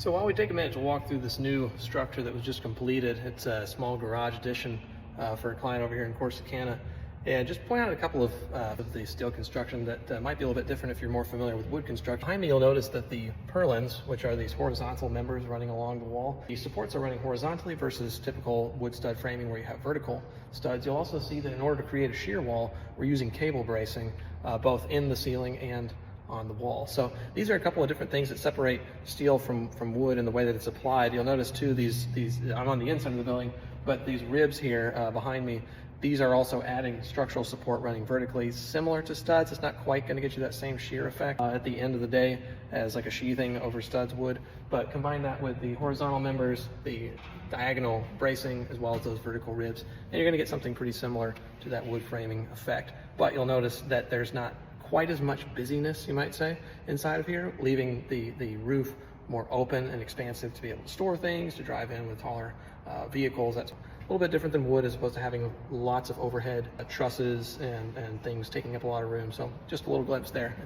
So while we take a minute to walk through this new structure that was just completed, it's a small garage addition for a client over here in Corsicana, and just point out a couple of the steel construction that might be a little bit different if you're more familiar with wood construction. Behind me, you'll notice that the purlins, which are these horizontal members running along the wall, the supports are running horizontally versus typical wood stud framing where you have vertical studs. You'll also see that in order to create a shear wall, we're using cable bracing both in the ceiling and on the wall. So these are a couple of different things that separate steel from wood in the way that it's applied. You'll notice too, these I'm on the inside of the building, but these ribs here behind me, these are also adding structural support running vertically, similar to studs. It's not quite going to get you that same shear effect at the end of the day as like a sheathing over studs would, but combine that with the horizontal members, the diagonal bracing, as well as those vertical ribs, and you're going to get something pretty similar to that wood framing effect. But you'll notice that there's not quite as much busyness, you might say, inside of here, leaving the roof more open and expansive to be able to store things, to drive in with taller vehicles. That's a little bit different than wood, as opposed to having lots of overhead trusses and things taking up a lot of room. So just a little glimpse there.